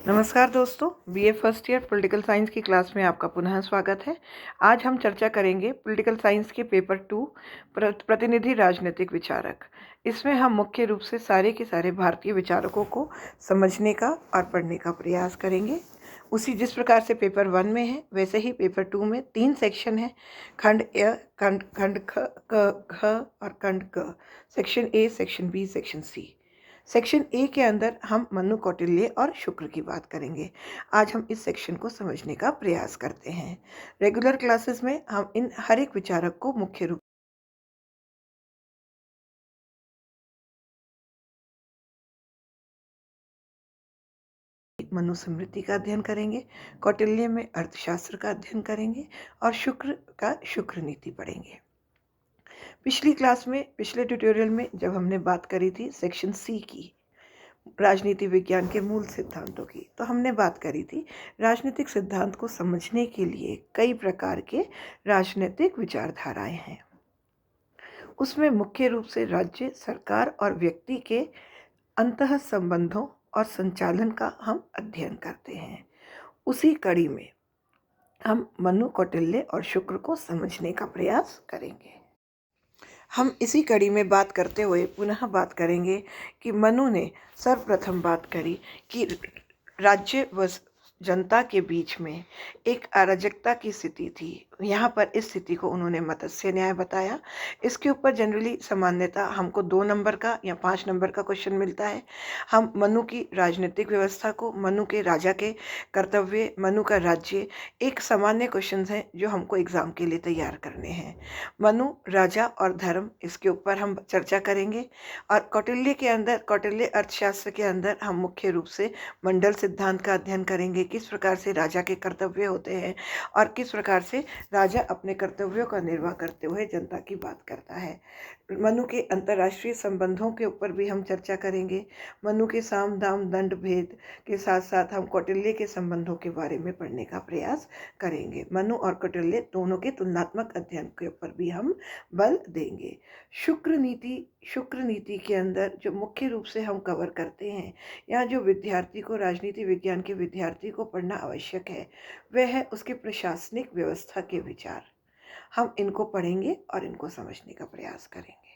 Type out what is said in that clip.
नमस्कार दोस्तों, BA first year political science की क्लास में आपका पुनः स्वागत है। आज हम चर्चा करेंगे पॉलिटिकल साइंस के पेपर 2 प्रतिनिधि राजनीतिक विचारक। इसमें हम मुख्य रूप से सारे के सारे भारतीय विचारकों को समझने का और पढ़ने का प्रयास करेंगे। उसी जिस प्रकार से पेपर 1 में है वैसे ही पेपर 2 में 3 सेक्शन है, खंड ए, खंड ख और खंड ग। Section A, section B, section C. Section A के अंदर हम मनु, कौटिल्य और शुक्र की बात करेंगे। आज हम इस सेक्शन को समझने का प्रयास करते हैं। रेगुलर क्लासेस में हम इन हर एक विचारक को मुख्य रूप मनुस्मृति का अध्ययन करेंगे, कौटिल्य में अर्थशास्त्र का अध्ययन करेंगे और शुक्र का शुक्र नीति पढ़ेंगे। पिछली क्लास में, पिछले ट्यूटोरियल में जब हमने बात करी थी सेक्शन सी की, राजनीति विज्ञान के मूल सिद्धांतों की, तो हमने बात करी थी राजनीतिक सिद्धांत को समझने के लिए कई प्रकार के राजनीतिक विचारधाराएं हैं। उसमें मुख्य रूप से राज्य, सरकार और व्यक्ति के अंतः संबंधों और संचालन का हम अध्ययन करते हैं। उसी कड़ी में हम मनु, कौटिल्य और शुक्र को समझने का प्रयास करेंगे। हम इसी कड़ी में बात करते हुए पुनः बात करेंगे कि मनु ने सर्वप्रथम बात करी कि राज्य व जनता के बीच में एक अराजकता की स्थिति थी। यहाँ पर इस स्थिति को उन्होंने मत्स्य न्याय बताया। इसके ऊपर जनरली सामान्यतः हमको 2 नंबर का या 5 नंबर का क्वेश्चन मिलता है। हम मनु की राजनीतिक व्यवस्था को, मनु के राजा के कर्तव्य, मनु का राज्य, एक सामान्य क्वेश्चन है जो हमको एग्जाम के लिए तैयार करने हैं। मनु, राजा और धर्म, इसके ऊपर हम चर्चा करेंगे। और कौटिल्य के अंदर, कौटिल्य अर्थशास्त्र के अंदर हम मुख्य रूप से मंडल सिद्धांत का अध्ययन करेंगे, किस प्रकार से राजा के कर्तव्य होते हैं और किस प्रकार से राजा अपने कर्तव्यों का निर्वाह करते हुए जनता की बात करता है। मनु के अंतर्राष्ट्रीय संबंधों के ऊपर भी हम चर्चा करेंगे। मनु के साम, दाम, दंड, भेद के साथ साथ हम कौटिल्य के संबंधों के बारे में पढ़ने का प्रयास करेंगे। मनु और कौटिल्य दोनों के तुलनात्मक अध्ययन के ऊपर भी हम बल देंगे। शुक्र नीति के अंदर जो मुख्य रूप से हम कवर करते हैं, या जो विद्यार्थी को, राजनीति विज्ञान के विद्यार्थी को पढ़ना आवश्यक है, वह है उसके प्रशासनिक व्यवस्था के विचार। हम इनको पढ़ेंगे और इनको समझने का प्रयास करेंगे।